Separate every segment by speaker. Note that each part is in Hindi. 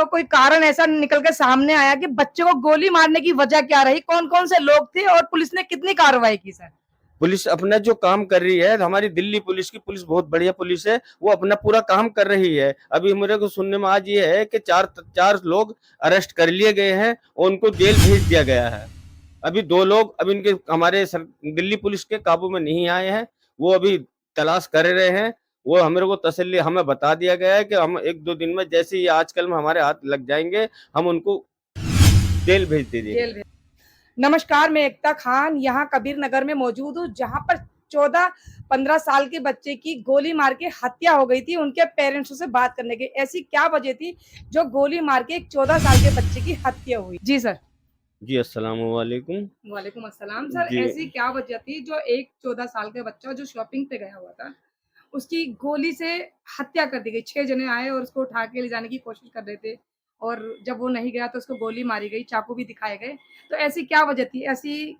Speaker 1: तो कोई कारण ऐसा निकल के सामने आया कि बच्चे को गोली मारने की वजह क्या रही, कौन कौन से लोग थे और पुलिस ने कितनी कार्रवाई की सर?
Speaker 2: पुलिस अपना जो काम कर रही है, हमारी दिल्ली पुलिस की पुलिस बहुत बढ़िया पुलिस है, वो अपना पूरा काम कर रही है। अभी मेरे को सुनने में आज ये है कि चार लोग अरेस्ट कर लिए गए हैं और उनको जेल भेज दिया गया है। अभी 2 लोग अभी इनके दिल्ली पुलिस के काबू में नहीं आए हैं, वो अभी तलाश कर रहे हैं। वो हमें को तसल्ली हमें बता दिया गया है कि हम 1-2 दिन में जैसे ही आजकल में हमारे हाथ लग जाएंगे, हम उनको जेल भेज देंगे।
Speaker 1: नमस्कार, मैं एकता खान यहाँ कबीर नगर में मौजूद हूँ, जहाँ पर 14-15 साल के बच्चे की गोली मार के हत्या हो गई थी। उनके पेरेंट्स से बात करने की ऐसी क्या वजह थी जो गोली मार के एक 14 साल के बच्चे की हत्या हुई? जी सर।
Speaker 2: जी, अस्सलाम वालेकुम।
Speaker 1: वालेकुम अस्सलाम सर।
Speaker 2: जी।
Speaker 1: ऐसी क्या वजह थी जो एक 14 साल का बच्चा जो शॉपिंग पे गया हुआ था, उसकी गोली से हत्या कर दी गई? 6 जने आए और उसको उठा के ले जाने की कोशिश कर रहे थे और जब वो नहीं गया तो उसको गोली मारी गई, चाकू भी दिखाए गए। तो ऐसी क्या वजह थी? ऐसी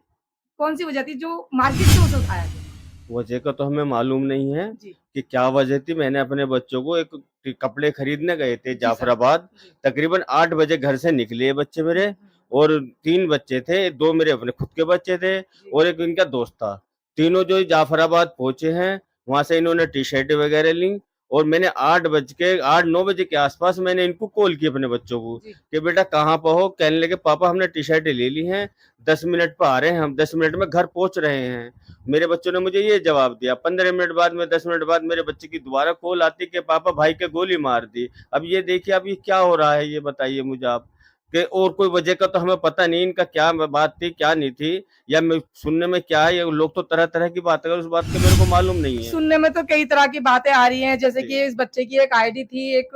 Speaker 1: कौन-सी वजह थी जो मार्केट से उसे उठाया गया?
Speaker 2: वजह का तो हमें मालूम नहीं है
Speaker 1: जी।
Speaker 2: कि क्या वजह थी। मैंने अपने बच्चों को एक कपड़े खरीदने गए थे
Speaker 1: जी सर।
Speaker 2: जाफराबाद।
Speaker 1: जी।
Speaker 2: तकरीबन 8 बजे घर से निकले ये बच्चे मेरे, और 3 बच्चे थे, 2 मेरे अपने खुद के बच्चे थे
Speaker 1: जी।
Speaker 2: और एक इनका दोस्त था। तीनों जो जाफराबाद पहुंचे हैं, वहां से इन्होंने टी-शर्ट वगैरह ली और मैंने 8-9 बजे के आसपास मैंने इनको कॉल की अपने बच्चों को
Speaker 1: जी।
Speaker 2: कि बेटा कहाँ पर हो। कहने लगे पापा हमने टी-शर्टें ले ली हैं, 10 मिनट पर आ रहे हैं, हम 10 मिनट में घर पहुंच रहे हैं। मेरे बच्चों ने मुझे ये जवाब दिया। 15 मिनट बाद में 10 मिनट बाद मेरे बच्चे की दोबारा कॉल आती कि पापा भाई के गोली मार दी। अब ये देखिए, अब ये क्या हो रहा है, ये बताइए मुझे आप। कि और कोई वजह का तो हमें पता नहीं, इनका क्या बात थी क्या नहीं थी, या मैं सुनने में क्या है, ये लोग तो तरह तरह की बातें कर, उस बात का मेरे को मालूम नहीं है।
Speaker 1: सुनने में तो कई तरह की बातें आ रही हैं, जैसे
Speaker 2: जी।
Speaker 1: कि इस बच्चे की एक आईडी थी, एक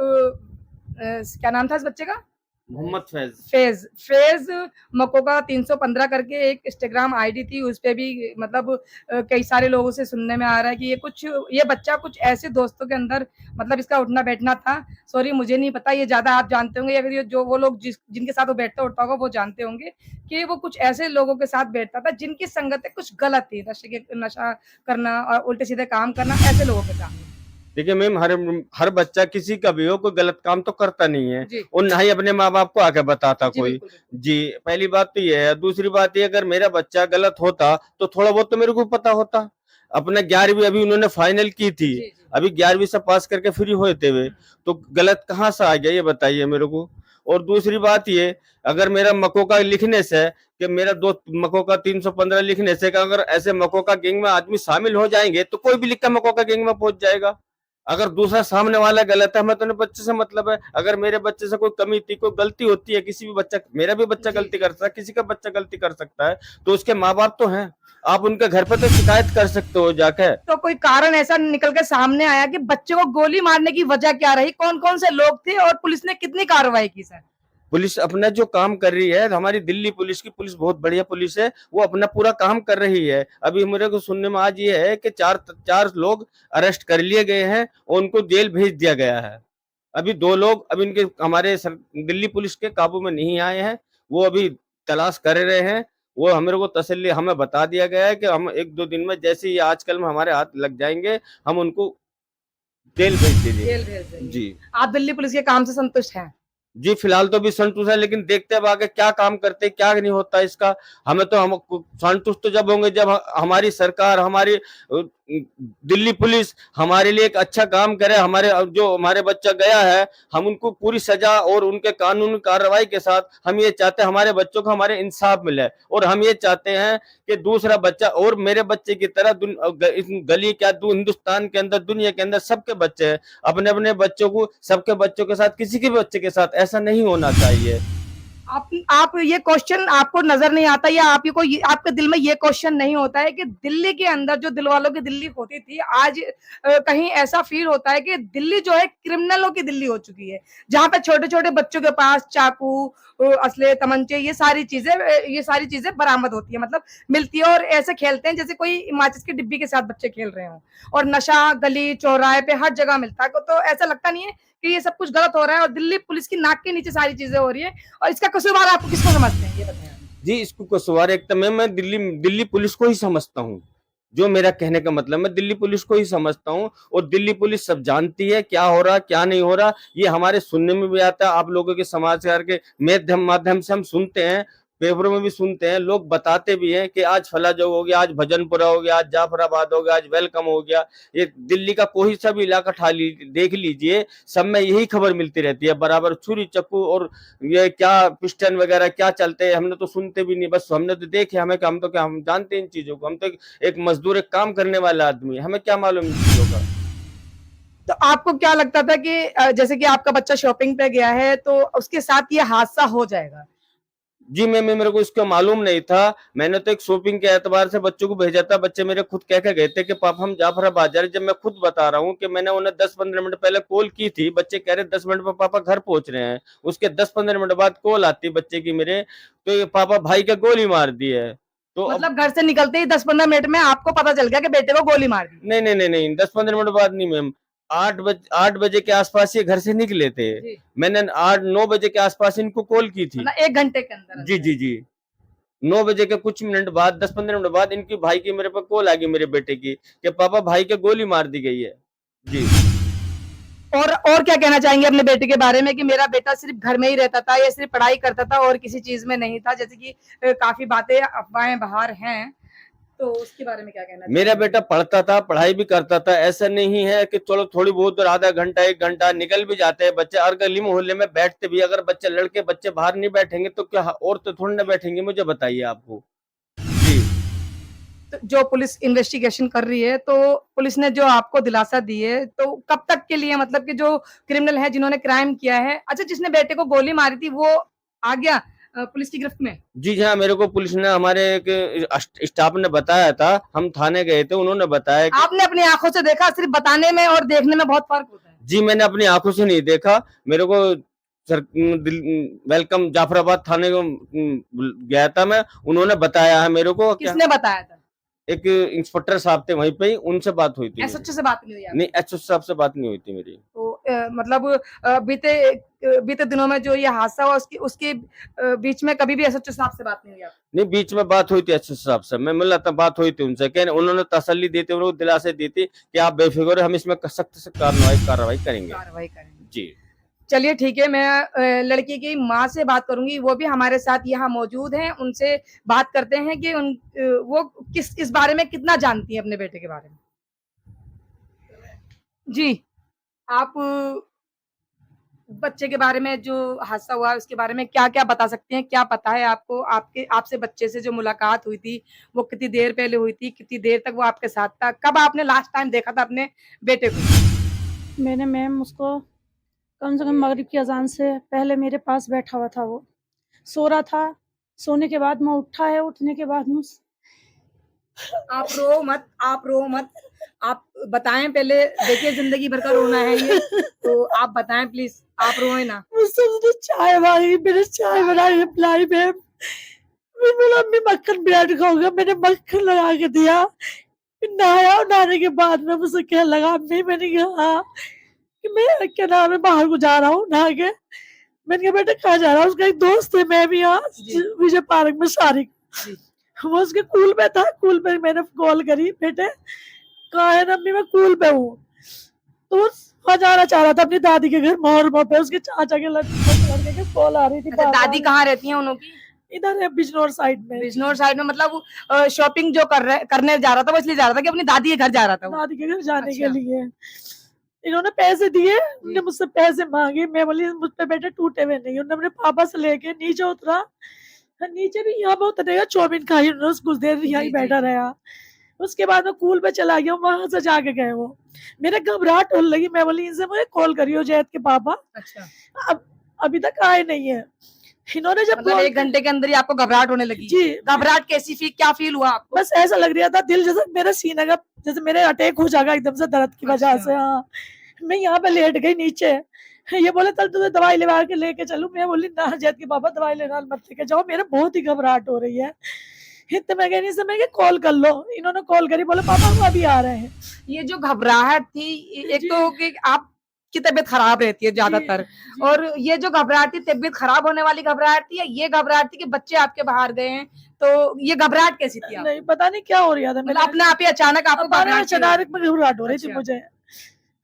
Speaker 1: क्या नाम था इस बच्चे का?
Speaker 2: मोहम्मद फैज।
Speaker 1: फेज फेज मकोका 315 करके एक इंस्टाग्राम आईडी थी। उस पे भी मतलब कई सारे लोगों से सुनने में आ रहा है कि ये बच्चा कुछ ऐसे दोस्तों के अंदर मतलब इसका उठना बैठना था। सॉरी मुझे नहीं पता, ये ज्यादा आप जानते होंगे या फिर ये जो वो लोग जिनके साथ वो बैठता उठता होगा वो जानते होंगे कि वो कुछ ऐसे लोगों के साथ बैठता था जिनकी संगतें कुछ गलत थी, नशा करना और उल्टे सीधे काम करना, ऐसे लोगों के साथ।
Speaker 2: देखिए मैम, हर बच्चा किसी का भी हो, कोई गलत काम तो करता नहीं है,
Speaker 1: जी।
Speaker 2: और ना ही अपने माँ बाप को आके बताता
Speaker 1: जी
Speaker 2: कोई।
Speaker 1: बिल्कुल बिल्कुल।
Speaker 2: जी, पहली बात तो ये है। दूसरी बात ये, अगर मेरा बच्चा गलत होता तो थोड़ा बहुत तो मेरे को पता होता। अपना 11वीं अभी उन्होंने फाइनल की थी,
Speaker 1: जी जी।
Speaker 2: अभी 11वीं से पास करके फ्री होते हुए, तो गलत कहाँ से आ गया ये बताइए मेरे को। और दूसरी बात ये, अगर मेरा मकोका लिखने से, कि मेरा दोस्त मकोका 315 लिखने से, कि अगर ऐसे मकोका गैंग में आदमी शामिल हो जाएंगे तो कोई भी लिख कर मकोका गैंग में पहुंच जाएगा। अगर दूसरा सामने वाला गलत है, हमें तो अपने बच्चे से मतलब है। अगर मेरे बच्चे से कोई कमी थी, कोई गलती होती है, किसी भी बच्चा, मेरा भी बच्चा
Speaker 1: जी
Speaker 2: गलती
Speaker 1: जी।
Speaker 2: कर सकता है, किसी का बच्चा गलती कर सकता है, तो उसके माँ बाप तो हैं। आप उनके घर पे तो शिकायत कर सकते हो जाके।
Speaker 1: तो कोई कारण ऐसा निकल के सामने आया कि बच्चे को गोली मारने की वजह क्या रही, कौन कौन से लोग थे और पुलिस ने कितनी कार्रवाई की सर?
Speaker 2: पुलिस अपना जो काम कर रही है, हमारी दिल्ली पुलिस की पुलिस बहुत बढ़िया पुलिस है, वो अपना पूरा काम कर रही है। अभी मेरे को सुनने में आज ये है कि चार लोग अरेस्ट कर लिए गए हैं और उनको जेल भेज दिया गया है। अभी 2 लोग अभी इनके दिल्ली पुलिस के काबू में नहीं आए हैं, वो अभी तलाश कर रहे हैं। वो हमें को तसल्ली हमें बता दिया गया है कि हम 1-2 दिन में जैसे ही आजकल में हमारे हाथ लग जाएंगे, हम उनको जेल भेज
Speaker 1: जेल
Speaker 2: देंगे।
Speaker 1: भेज देंगे।
Speaker 2: जी।
Speaker 1: आप दिल्ली पुलिस के काम से संतुष्ट हैं?
Speaker 2: जी, फिलहाल तो अभी संतुष्ट है, लेकिन देखते हैं अब आगे क्या काम करते हैं, क्या नहीं होता इसका। हमें तो हम संतुष्ट तो जब होंगे जब हमारी सरकार, हमारी दिल्ली पुलिस हमारे लिए एक अच्छा काम करे। हमारे जो हमारे बच्चा गया है, हम उनको पूरी सजा और उनके कानूनी कार्रवाई के साथ हम ये चाहते हैं हमारे बच्चों को हमारे इंसाफ मिले। और हम ये चाहते हैं कि दूसरा बच्चा और मेरे बच्चे की तरह इस गली क्या हिंदुस्तान के अंदर, दुनिया के अंदर सबके बच्चे हैं। अपने अपने बच्चों को, सबके बच्चों के साथ, किसी के बच्चे के साथ ऐसा नहीं होना चाहिए।
Speaker 1: आप ये क्वेश्चन आपको नजर नहीं आता या आपके दिल में ये क्वेश्चन नहीं होता है कि दिल्ली के अंदर जो दिल वालों की दिल्ली होती थी, आज कहीं ऐसा फील होता है कि दिल्ली जो है क्रिमिनलों की दिल्ली हो चुकी है, जहां पे छोटे छोटे बच्चों के पास चाकू, असले, तमंचे, ये सारी चीजें बरामद होती है, मतलब मिलती है, और ऐसे खेलते हैं जैसे कोई माचिस की डिब्बी के साथ बच्चे खेल रहे हों, और नशा गली चौराहे पे हर जगह मिलता है। तो ऐसा लगता नहीं है कि ये सब कुछ गलत हो रहा है और दिल्ली पुलिस की नाक के नीचे सारी चीजें हो रही है, और इसका कसूरवार आप किसको समझते हैं, ये बताएं?
Speaker 2: जी, इसको कसूर एक तो मैं दिल्ली दिल्ली पुलिस को ही समझता हूँ। जो मेरा कहने का मतलब, मैं दिल्ली पुलिस को ही समझता हूँ और दिल्ली पुलिस सब जानती है क्या हो रहा क्या नहीं हो रहा। ये हमारे सुनने में भी आता है, आप लोगों के समाचार के माध्यम से हम सुनते हैं, पेपरों में भी सुनते हैं, लोग बताते भी हैं कि आज फला जगह हो गया, आज भजनपुरा हो गया, आज जाफराबाद हो गया, आज वेलकम हो गया। ये दिल्ली का कोई सा भी इलाका देख लीजिए, सब में यही खबर मिलती रहती है बराबर, छुरी चक्कू और ये क्या पिस्टन वगैरह क्या चलते हैं, हमने तो सुनते भी नहीं, बस हमने तो देखे, हमें हम तो क्या हम जानते हैं इन चीजों को, हम तो एक मजदूर, एक काम करने वाला आदमी, हमें क्या मालूम इन चीजों का।
Speaker 1: तो आपको क्या लगता था कि जैसे कि आपका बच्चा शॉपिंग पे गया है तो उसके साथ ये हादसा हो जाएगा?
Speaker 2: जी मेरे को इसका मालूम नहीं था। मैंने तो एक शॉपिंग के एतबार से बच्चों को भेजा था। बच्चे मेरे खुद कह के गए थे कि पापा हम जाफराबाद जा रहे। जब मैं खुद बता रहा हूँ कि मैंने उन्हें 10-15 मिनट पहले कॉल की थी, बच्चे कह रहे 10 मिनट में पापा घर पहुंच रहे हैं। उसके 10-15 मिनट बाद कॉल आती बच्चे की मेरे, तो ये पापा भाई के गोली मार दी है। तो अब
Speaker 1: मतलब घर से निकलते ही 10-15 मिनट में आपको पता चल गया कि बेटे को गोली मार दी?
Speaker 2: नहीं 10-15 मिनट बाद नहीं मैम, 8 बजे के आसपास ये घर से निकले थे।
Speaker 1: जी।
Speaker 2: मैंने 8-9 बजे के आसपास इनको कॉल की थी।
Speaker 1: मतलब 1 घंटे के अंदर
Speaker 2: जी
Speaker 1: अंदर।
Speaker 2: जी जी 9 बजे के कुछ मिनट बाद, 10-15 मिनट बाद इनकी भाई की मेरे पे कॉल आ गई, मेरे बेटे की, कि पापा भाई के गोली मार दी गई है। जी
Speaker 1: और क्या कहना चाहेंगे अपने बेटे के बारे में कि मेरा बेटा सिर्फ घर में ही रहता था या सिर्फ पढ़ाई करता था और किसी चीज में नहीं था, जैसे कि काफी बातें अफवाहें बाहर हैं, तो उसके बारे में क्या कहना
Speaker 2: मेरा
Speaker 1: चाहेंगे?
Speaker 2: बेटा पढ़ता था, पढ़ाई भी करता था। ऐसा नहीं है कि चलो थोड़ी बहुत देर, आधा घंटा 1 घंटा निकल भी जाते हैं बच्चे, और गली मोहल्ले में बैठते भी। अगर बच्चे लड़के बच्चे बाहर नहीं बैठेंगे तो क्या और तो थोड़ी ना बैठेंगे, मुझे बताइए आपको। जी
Speaker 1: तो जो पुलिस इन्वेस्टिगेशन कर रही है, तो पुलिस ने जो आपको दिलासा दी है, तो कब तक के लिए, मतलब कि जो क्रिमिनल है जिन्होंने क्राइम किया है, अच्छा जिसने बेटे को गोली मारी थी वो आ गया पुलिस की गिरफ्त में?
Speaker 2: जी हाँ, मेरे को पुलिस ने, हमारे एक स्टाफ ने बताया था, हम थाने गए थे, उन्होंने बताया कि
Speaker 1: आपने अपनी आंखों से देखा? सिर्फ बताने में और देखने में बहुत फर्क होता है।
Speaker 2: जी मैंने अपनी आंखों से नहीं देखा। मेरे को सर वेलकम जाफराबाद थाने को गया था मैं, उन्होंने बताया है मेरे को। क्या
Speaker 1: किसने बताया था?
Speaker 2: एक इंस्पेक्टर साहब थे वहीं पे ही, उनसे बात हुई थी मेरी।
Speaker 1: एसएचओ से बात नहीं हुई आपकी?
Speaker 2: नहीं, एचओ साहब से बात नहीं हुई थी मेरी।
Speaker 1: तो मतलब बीते दिनों में जो ये हादसा हुआ उसकी उसके बीच में कभी भी एसएचओ साहब से बात नहीं हुई आपकी?
Speaker 2: नहीं, बीच में बात हुई थी एचओ साहब से, मैं मिला था, बात हुई थी उनसे, कह उन्होंने तसल्ली दी थी, उन्होंने दिलासे दी थी कि आप बेफिक्र, हम इसमें सख्त से कार्रवाई करेंगे।
Speaker 1: कार्रवाई करेंगे।
Speaker 2: जी
Speaker 1: चलिए ठीक है, मैं लड़की की माँ से बात करूंगी, वो भी हमारे साथ यहाँ मौजूद हैं, उनसे बात करते हैं कि वो इस बारे में कितना जानती हैं अपने बेटे के बारे में। जी, आप बच्चे के बारे में जो हादसा हुआ है उसके बारे में क्या-क्या बता सकते हैं? क्या पता है आपको? आपके आपसे बच्चे से जो मुलाकात हुई थी, वो कितनी देर पहले हुई थी? कितनी देर तक वो आपके साथ था? कब आपने लास्ट टाइम देखा था अपने बेटे को?
Speaker 3: मैंने मैम उसको कम से कम मगरिब की अज़ान से पहले मेरे पास बैठा हुआ था वो। सो रहा था, सोने के बाद में उठा है, उठने के बाद में उस
Speaker 1: आप रो मत, आप रो मत। आप बताएँ पहले, देखिए ज़िंदगी भर का रोना है ये, तो आप बताएँ प्लीज़, आप रोएँ ना।
Speaker 3: मुझसे उसने चाय माँगी, मैंने चाय बनाई है पिलाई मैम। फिर बोला अम्मी मक्खन ब्रेड खाऊँगा, मैंने मक्खन लगा के दिया। फिर नहाया और नहाने के बाद में मुझसे कहने लगा अम्मी, मैंने कहा हाँ, कि मैं क्या नाम है बाहर को जा रहा हूँ नहा के। मैंने कहा बेटा कहाँ जा रहा है? उसका एक दोस्त है, मैं भी यहाँ
Speaker 1: जी।
Speaker 3: विजय पार्क में शारिक।
Speaker 1: जी।
Speaker 3: वो उसके कूल पे था, कूल पे मैंने कॉल करी, बेटे कहाँ है? अम्मी मैं कूल पे हूँ। तो वो वहाँ जाना चाह रहा था अपनी दादी के घर मोहरमा पे, उसके चाचा के लड़के की कॉल आ रही थी
Speaker 1: अच्छा,
Speaker 3: बार-बार।
Speaker 1: दादी कहाँ रहती हैं उन लोग की?
Speaker 3: इधर है बिजनौर साइड में।
Speaker 1: बिजनौर साइड में, मतलब वो शॉपिंग जो करने जा रहा था वो इसलिए जा रहा था कि अपनी दादी के घर जा रहा था वो?
Speaker 3: दादी के घर जाने के
Speaker 1: अच्छा।
Speaker 3: लिए। इन्होंने पैसे दिए, उन्होंने मुझसे पैसे माँगे, मैं बोली मुझ पे बेटे टूटे हुए नहीं। उन्होंने अपने पापा से लेके नीचे उतरा, नीचे भी यहाँ पे उतरेगा चाउमीन खाई उन्होंने, कुछ देर
Speaker 1: जी,
Speaker 3: यहाँ ही
Speaker 1: जी,
Speaker 3: बैठा
Speaker 1: जी।
Speaker 3: रहा। उसके बाद मैं कूल पे चला गया, वहाँ से जाके गए वो। मेरे घबराहट होने लगी, मैं बोली इनसे मुझे कॉल करियो जैद के पापा।
Speaker 1: अच्छा।
Speaker 3: अब अभी तक आए नहीं है। इन्होंने जब
Speaker 1: मतलब
Speaker 3: कॉल
Speaker 1: 1 घंटे के अंदर ही आपको घबराहट होने लगी?
Speaker 3: जी,
Speaker 1: घबराहट कैसी क्या फ़ील हुआ आपको?
Speaker 3: बस ऐसा लग रहा था दिल जैसे मेरे सीने का जैसे मेरे अटैक हो जाएगा एकदम से दर्द की वजह
Speaker 1: अच्छा।
Speaker 3: से। हाँ, मैं यहाँ पे लेट गई नीचे। ये बोले चल तुझे दवाई लेवा के लेके चलूँ। मैं बोली ना जैद के पापा दवाई लेना मत लेके जाओ, मेरे बहुत ही घबराहट हो रही है। इतने में कहने से मैं कॉल कर लो। इन्होंने कॉल करी, बोले पापा हम अभी आ रहे हैं।
Speaker 1: ये जो घबराहट थी, एक
Speaker 3: जी।
Speaker 1: तो कि आप की तबीयत खराब रहती है ज्यादातर। और ये जो घबराहट थी, तबीयत खराब होने वाली घबराहट थी, या ये घबराहट थी कि बच्चे आपके बाहर गए हैं, तो ये घबराहट कैसी थी?
Speaker 3: नहीं पता नहीं क्या हो रहा था,
Speaker 1: मतलब अपने आप ही अचानक आपको घबराहट क्यों हुई?
Speaker 3: अचानक में घबराहट हो रही थी
Speaker 1: अच्छा।
Speaker 3: मुझे।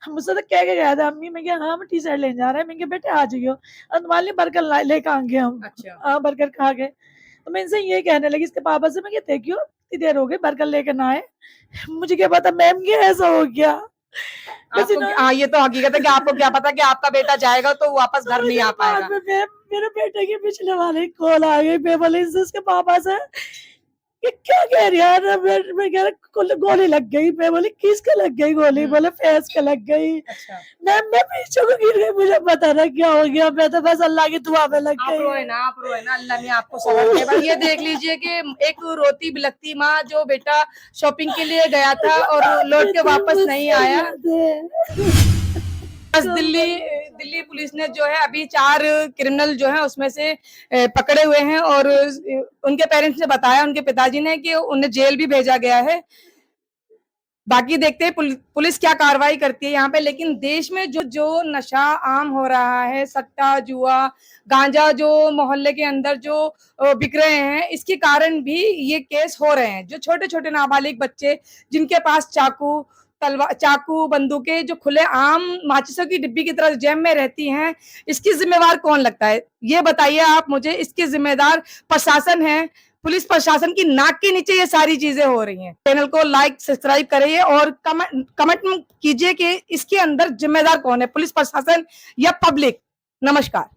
Speaker 3: मुझसे तो कह के गया था अम्मी, मैं क्या हाँ, हम टी शर्ट लेने जा रहे हैं, मैं क्या बेटे आ जाइयो, अंदमाली बर्गर लेके आएंगे हम।
Speaker 1: अच्छा।
Speaker 3: हाँ बर्गर खा के, तो मैं इनसे ये कहने लगी इसके पापा से, मैं क्या देखियो इतनी देर हो गई बर्गर लेके ना आए। मुझे क्या पता मैम ये ऐसा हो गया। बस
Speaker 1: आपको हाँ, ये तो हकीकत है कि आपको क्या पता कि आपका बेटा जाएगा तो वापस घर नहीं आ पाएगा।
Speaker 3: बाद में मेरे बेटे के पिछले वाले कॉल आ गई, मैं बोले इसके पापा से ये क्या कह रही है, मैं कह रहा गोली लग गई। मैं बोली किसके लग गई गोली? बोले फैज के लग गई।
Speaker 1: अच्छा।
Speaker 3: मैम मैं पीछे को गिर गई, मुझे पता ना क्या हो गया, मैं तो बस अल्लाह की दुआ में लग
Speaker 1: आप रोए
Speaker 3: गई।
Speaker 1: ना, आप रोए ना, अल्लाह ने आपको सबर दिया। पर ये देख लीजिए कि एक रोती बिलखती माँ जो बेटा शॉपिंग के लिए गया था और लौट के वापस नहीं आया। बस दिल्ली पुलिस ने जो है अभी 4 क्रिमिनल जो है उसमें से पकड़े हुए हैं, और उनके पेरेंट्स ने बताया, उनके पिताजी ने, कि उन्हें जेल भी भेजा गया है। बाकी देखते हैं पुलिस क्या कार्रवाई करती है यहाँ पे। लेकिन देश में जो नशा आम हो रहा है, सट्टा, जुआ, गांजा जो मोहल्ले के अंदर जो बिक रहे हैं, इसके कारण भी ये केस हो रहे हैं। जो छोटे छोटे नाबालिग बच्चे जिनके पास चाकू बंदूकें जो खुले आम माचिसों की डिब्बी की तरह जेब में रहती हैं, इसकी जिम्मेवार कौन लगता है? ये बताइए आप मुझे। इसकी जिम्मेदार प्रशासन है, पुलिस प्रशासन की नाक के नीचे ये सारी चीजें हो रही हैं। चैनल को लाइक सब्सक्राइब करिए और कमेंट कीजिए कि इसके अंदर जिम्मेदार कौन है, पुलिस प्रशासन या पब्लिक। नमस्कार।